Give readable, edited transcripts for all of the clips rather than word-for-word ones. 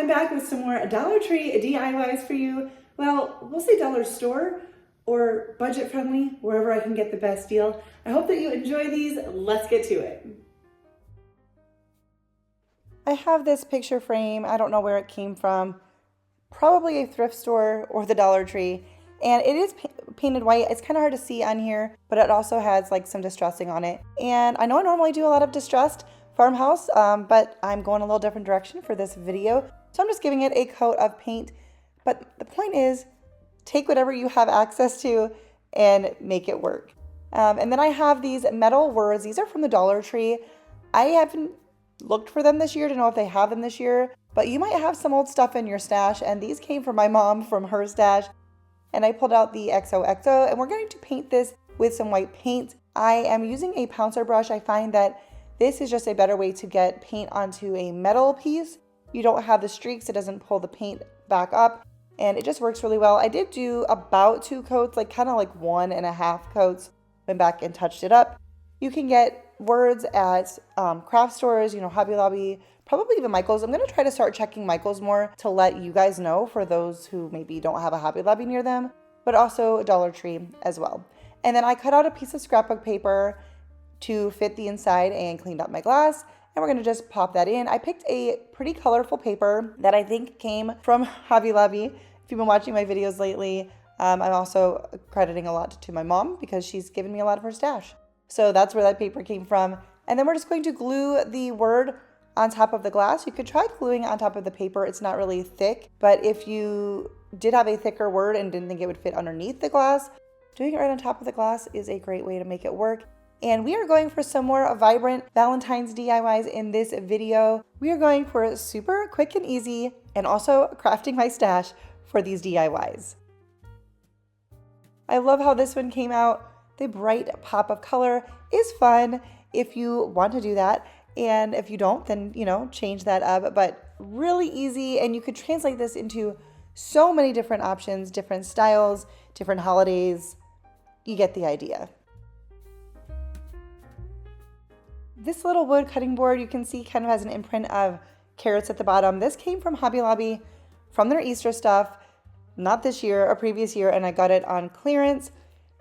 I'm back with some more Dollar Tree DIYs for you. Well, we'll say dollar store or budget friendly, wherever I can get the best deal. I hope that you enjoy these. Let's get to it. I have this picture frame. I don't know where it came from. Probably a thrift store or the Dollar Tree. And it is painted white. It's kind of hard to see on here, but it also has like some distressing on it. And I know I normally do a lot of distressed farmhouse, but I'm going a little different direction for this video. So I'm just giving it a coat of paint. But the point is, take whatever you have access to and make it work. And then I have these metal words. These are from the Dollar Tree. I haven't looked for them this year to know if they have them this year, but you might have some old stuff in your stash. And these came from my mom from her stash. And I pulled out the XOXO, and we're going to paint this with some white paint. I am using a pouncer brush. I find that this is just a better way to get paint onto a metal piece. You don't have the streaks, it doesn't pull the paint back up, and it just works really well. I did do about 2 coats, like kind of like 1.5 coats, went back and touched it up. You can get words at craft stores, Hobby Lobby, probably even Michael's. I'm going to try to start checking Michael's more to let you guys know for those who maybe don't have a Hobby Lobby near them, but also Dollar Tree as well. And then I cut out a piece of scrapbook paper to fit the inside and cleaned up my glass. And we're going to just pop that in. I picked a pretty colorful paper that I think came from Hobby Lobby. If you've been watching my videos lately, I'm also crediting a lot to my mom because she's given me a lot of her stash. So that's where that paper came from. And then we're just going to glue the word on top of the glass. You could try gluing on top of the paper. It's not really thick, but if you did have a thicker word and didn't think it would fit underneath the glass, doing it right on top of the glass is a great way to make it work. And we are going for some more vibrant Valentine's DIYs in this video. We are going for super quick and easy, and also crafting my stash for these DIYs. I love how this one came out. The bright pop of color is fun if you want to do that. And if you don't, then, change that up. But really easy, and you could translate this into so many different options, different styles, different holidays. You get the idea. This little wood cutting board you can see kind of has an imprint of carrots at the bottom. This came from Hobby Lobby from their Easter stuff, not this year, a previous year, and I got it on clearance.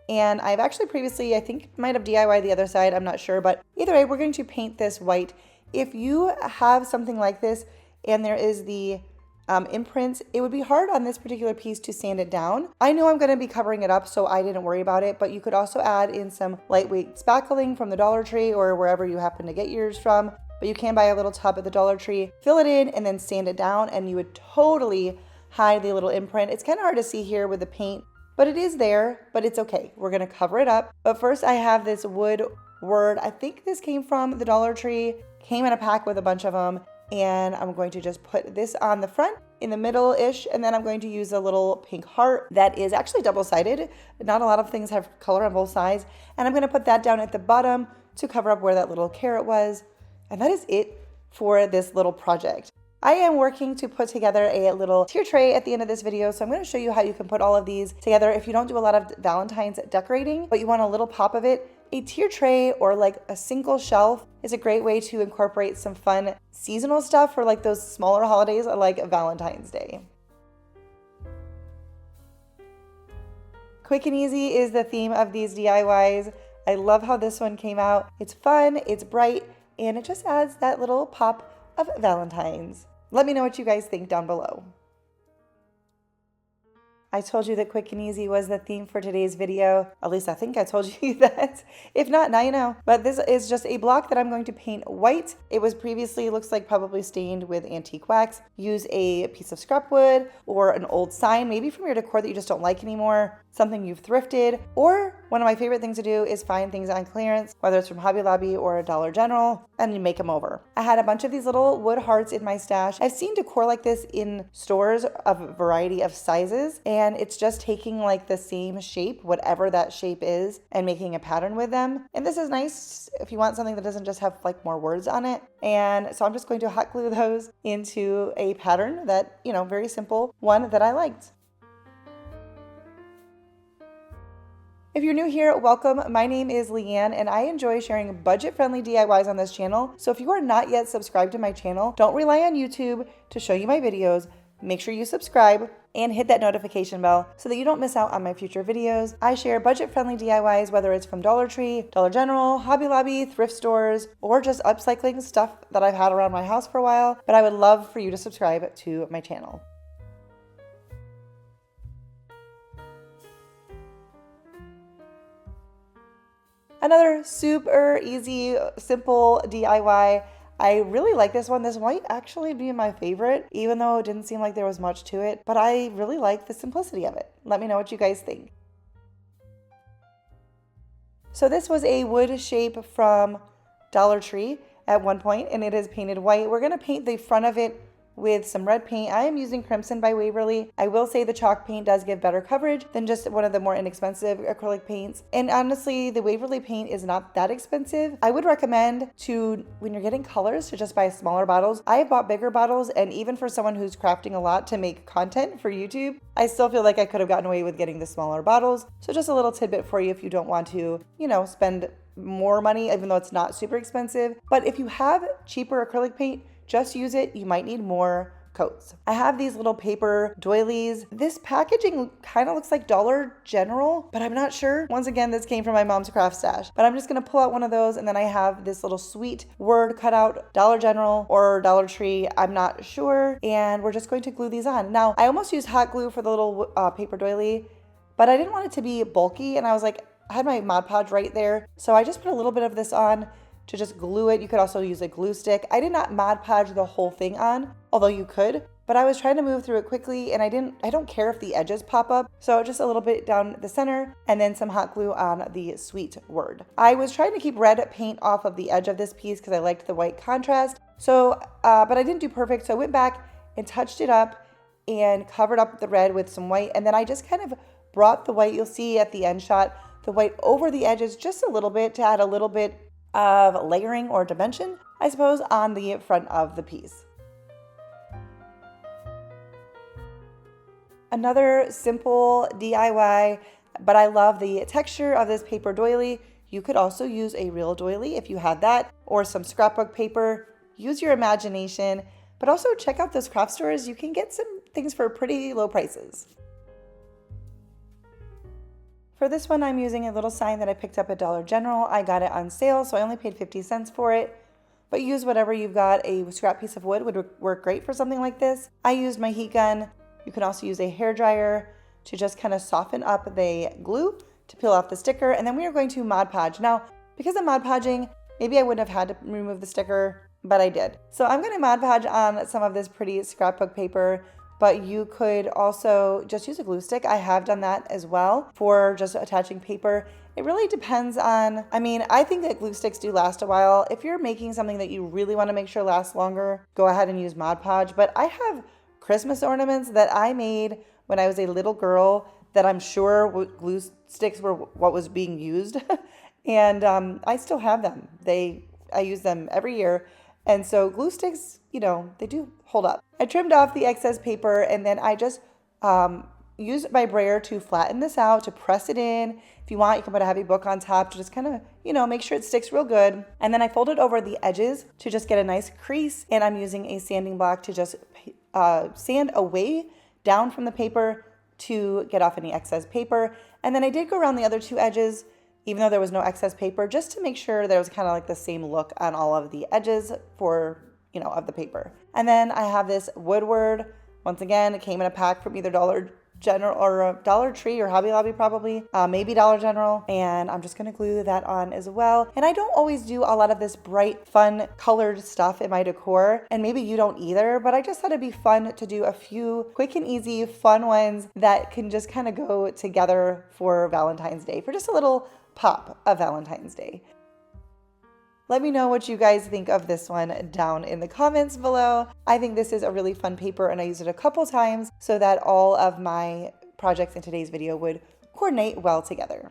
And I've actually previously, I think, might have DIY'd the other side, I'm not sure, but either way, we're going to paint this white. If you have something like this and there is the imprints, it would be hard on this particular piece to sand it down. I know I'm going to be covering it up, so I didn't worry about it, but you could also add in some lightweight spackling from the Dollar Tree or wherever you happen to get yours from, but you can buy a little tub at the Dollar Tree, fill it in, and then sand it down, and you would totally hide the little imprint. It's kind of hard to see here with the paint, but it is there, but it's okay. We're going to cover it up. But first I have this wood word. I think this came from the Dollar Tree, came in a pack with a bunch of them. And I'm going to just put this on the front in the middle-ish, and then I'm going to use a little pink heart that is actually double-sided. Not a lot of things have color on both sides. And I'm going to put that down at the bottom to cover up where that little carrot was. And that is it for this little project. I am working to put together a little tier tray at the end of this video, so I'm going to show you how you can put all of these together. If you don't do a lot of Valentine's decorating, but you want a little pop of it, a tier tray or like a single shelf is a great way to incorporate some fun seasonal stuff for like those smaller holidays like Valentine's Day. Quick and easy is the theme of these DIYs. I love how this one came out. It's fun, it's bright, and it just adds that little pop of Valentine's. Let me know what you guys think down below. I told you that quick and easy was the theme for today's video. At least I think I told you that. If not, now you know. But this is just a block that I'm going to paint white. It was previously, looks like probably stained with antique wax. Use a piece of scrap wood or an old sign, maybe from your decor that you just don't like anymore, something you've thrifted, or one of my favorite things to do is find things on clearance, whether it's from Hobby Lobby or Dollar General, and you make them over. I had a bunch of these little wood hearts in my stash. I've seen decor like this in stores of a variety of sizes, and it's just taking like the same shape, whatever that shape is, and making a pattern with them. And this is nice if you want something that doesn't just have like more words on it. And so I'm just going to hot glue those into a pattern that, very simple, one that I liked. If you're new here, welcome. My name is Leanne and I enjoy sharing budget-friendly DIYs on this channel. So if you are not yet subscribed to my channel, don't rely on YouTube to show you my videos. Make sure you subscribe and hit that notification bell so that you don't miss out on my future videos. I share budget-friendly DIYs, whether it's from Dollar Tree, Dollar General, Hobby Lobby, thrift stores, or just upcycling stuff that I've had around my house for a while. But I would love for you to subscribe to my channel. Another super easy, simple DIY. I really like this one. This might actually be my favorite, even though it didn't seem like there was much to it, but I really like the simplicity of it. Let me know what you guys think. So this was a wood shape from Dollar Tree at one point, and it is painted white. We're gonna paint the front of it with some red paint. I am using Crimson by Waverly. I will say the chalk paint does give better coverage than just one of the more inexpensive acrylic paints. And honestly, the Waverly paint is not that expensive. I would recommend to, when you're getting colors, to just buy smaller bottles. I have bought bigger bottles, and even for someone who's crafting a lot to make content for YouTube, I still feel like I could have gotten away with getting the smaller bottles. So just a little tidbit for you if you don't want to, spend more money, even though it's not super expensive. But if you have cheaper acrylic paint, just use it. You might need more coats. I have these little paper doilies. This packaging kind of looks like Dollar General, but I'm not sure. Once again, this came from my mom's craft stash, but I'm just gonna pull out one of those, and then I have this little sweet word cut out, Dollar General or Dollar Tree, I'm not sure, and we're just going to glue these on. Now, I almost used hot glue for the little paper doily, but I didn't want it to be bulky, and I was like, I had my Mod Podge right there, so I just put a little bit of this on to just glue it. You could also use a glue stick. I did not Mod Podge the whole thing on, although you could, but I was trying to move through it quickly, and I don't care if the edges pop up. So just a little bit down the center, and then some hot glue on the sweet word. I was trying to keep red paint off of the edge of this piece because I liked the white contrast. So, but I didn't do perfect. So I went back and touched it up and covered up the red with some white. And then I just kind of brought the white, you'll see at the end shot, the white over the edges just a little bit to add a little bit of layering or dimension, I suppose, on the front of the piece. Another simple DIY, but I love the texture of this paper doily. You could also use a real doily if you had that, or some scrapbook paper. Use your imagination, but also check out those craft stores. You can get some things for pretty low prices. For this one, I'm using a little sign that I picked up at Dollar General. I got it on sale, so I only paid 50 cents for it. But use whatever you've got. A scrap piece of wood would work great for something like this. I used my heat gun. You can also use a hairdryer to just kind of soften up the glue to peel off the sticker. And then we are going to Mod Podge. Now, because of Mod Podging, maybe I wouldn't have had to remove the sticker, but I did. So I'm going to Mod Podge on some of this pretty scrapbook paper, but you could also just use a glue stick. I have done that as well for just attaching paper. It really depends on, I think that glue sticks do last a while. If you're making something that you really want to make sure lasts longer, go ahead and use Mod Podge. But I have Christmas ornaments that I made when I was a little girl that I'm sure glue sticks were what was being used. And I still have them. I use them every year. And so glue sticks, they do hold up. I trimmed off the excess paper, and then I just used my brayer to flatten this out, to press it in. If you want, you can put a heavy book on top to just kind of, make sure it sticks real good. And then I folded over the edges to just get a nice crease. And I'm using a sanding block to just sand away down from the paper to get off any excess paper. And then I did go around the other two edges, even though there was no excess paper, just to make sure there was kind of like the same look on all of the edges for, of the paper. And then I have this woodward. Once again, it came in a pack from either Dollar General or Dollar Tree or Hobby Lobby probably, maybe Dollar General. And I'm just gonna glue that on as well. And I don't always do a lot of this bright, fun, colored stuff in my decor. And maybe you don't either, but I just thought it'd be fun to do a few quick and easy, fun ones that can just kind of go together for Valentine's Day, for just a little pop of Valentine's Day. Let me know what you guys think of this one down in the comments below. I think this is a really fun paper, and I used it a couple times so that all of my projects in today's video would coordinate well together.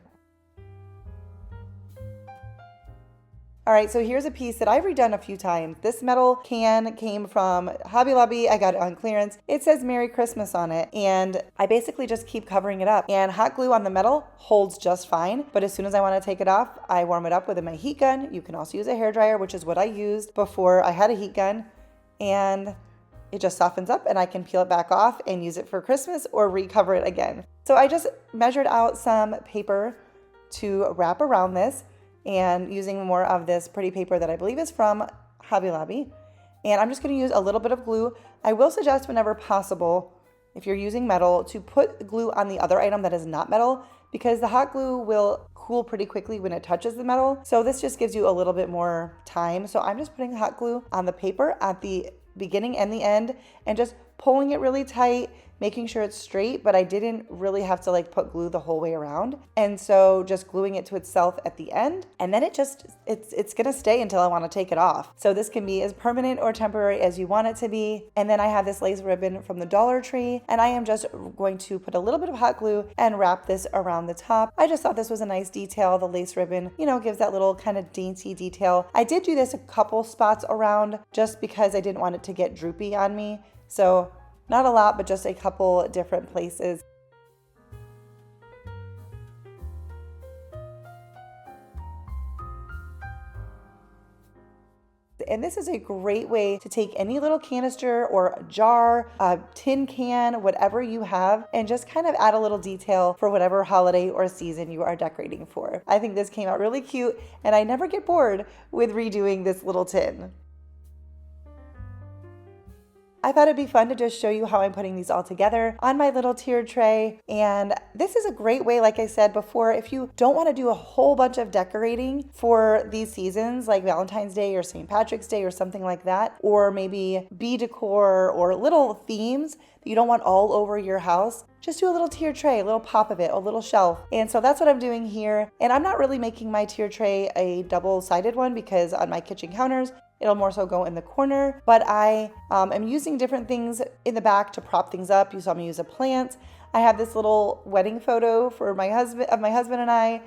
All right, so here's a piece that I've redone a few times. This metal can came from Hobby Lobby. I got it on clearance. It says Merry Christmas on it, and I basically just keep covering it up. And hot glue on the metal holds just fine, but as soon as I want to take it off, I warm it up with my heat gun. You can also use a hairdryer, which is what I used before I had a heat gun, and it just softens up and I can peel it back off and use it for Christmas or recover it again. So I just measured out some paper to wrap around this, and using more of this pretty paper that I believe is from Hobby Lobby. And I'm just going to use a little bit of glue. I will suggest whenever possible, if you're using metal, to put glue on the other item that is not metal, because the hot glue will cool pretty quickly when it touches the metal. So this just gives you a little bit more time. So I'm just putting hot glue on the paper at the beginning and the end and just pulling it really tight, making sure it's straight, but I didn't really have to like put glue the whole way around. And so just gluing it to itself at the end, and then it's gonna stay until I wanna take it off. So this can be as permanent or temporary as you want it to be. And then I have this lace ribbon from the Dollar Tree, and I am just going to put a little bit of hot glue and wrap this around the top. I just thought this was a nice detail. The lace ribbon, you know, gives that little kind of dainty detail. I did do this a couple spots around just because I didn't want it to get droopy on me. So not a lot, but just a couple different places. And this is a great way to take any little canister or a jar, a tin can, whatever you have, and just kind of add a little detail for whatever holiday or season you are decorating for. I think this came out really cute, and I never get bored with redoing this little tin. I thought it'd be fun to just show you how I'm putting these all together on my little tiered tray. And this is a great way, like I said before, if you don't want to do a whole bunch of decorating for these seasons, like Valentine's Day or St. Patrick's Day or something like that, or maybe bee decor or little themes that you don't want all over your house, just do a little tiered tray, a little pop of it, a little shelf. And so that's what I'm doing here. And I'm not really making my tiered tray a double-sided one because on my kitchen counters, it'll more so go in the corner, but I am using different things in the back to prop things up. You saw me use a plant. I have this little wedding photo for my husband and I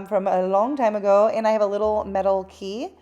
from a long time ago, and I have a little metal key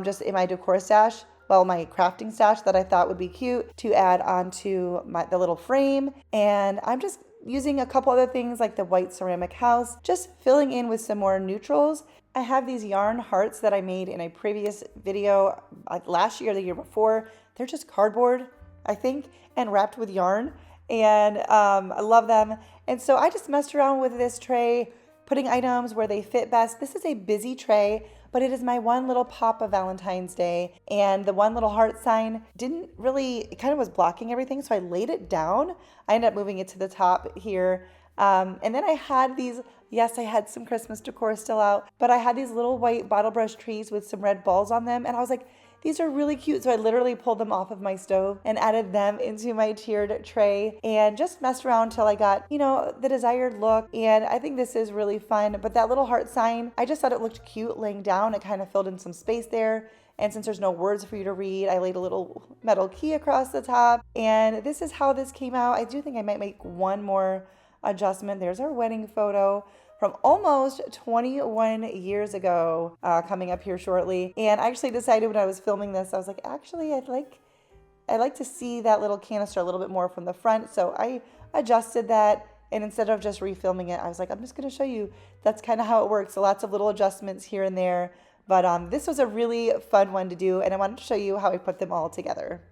just in my decor stash, well, my crafting stash that I thought would be cute to add onto the little frame. And I'm just using a couple other things like the white ceramic house, just filling in with some more neutrals. I have these yarn hearts that I made in a previous video last year or the year before. They're just cardboard, I think, and wrapped with yarn. And I love them. And so I just messed around with this tray, putting items where they fit best. This is a busy tray, but it is my one little pop of Valentine's Day. And the one little heart sign it kind of was blocking everything. So I laid it down. I ended up moving it to the top here. And then I had these, yes, I had some Christmas decor still out, but I had these little white bottle brush trees with some red balls on them. And I was like, these are really cute. So I literally pulled them off of my stove and added them into my tiered tray and just messed around till I got, you know, the desired look. And I think this is really fun. But that little heart sign, I just thought it looked cute laying down. It kind of filled in some space there. And since there's no words for you to read, I laid a little metal key across the top. And this is how this came out. I do think I might make one more adjustment. There's our wedding photo from almost 21 years ago, coming up here shortly. And I actually decided when I was filming this, I was like, actually, I'd like to see that little canister a little bit more from the front. So I adjusted that, and instead of just refilming it, I was like, I'm just gonna show you that's kind of how it works. So lots of little adjustments here and there. But this was a really fun one to do, and I wanted to show you how I put them all together.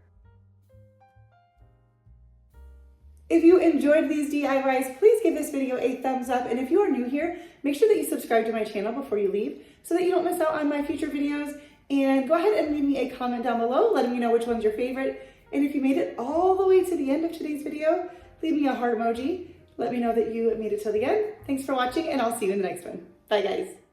If you enjoyed these DIYs, please give this video a thumbs up. And if you are new here, make sure that you subscribe to my channel before you leave so that you don't miss out on my future videos. And go ahead and leave me a comment down below letting me know which one's your favorite. And if you made it all the way to the end of today's video, leave me a heart emoji. Let me know that you made it till the end. Thanks for watching, and I'll see you in the next one. Bye, guys.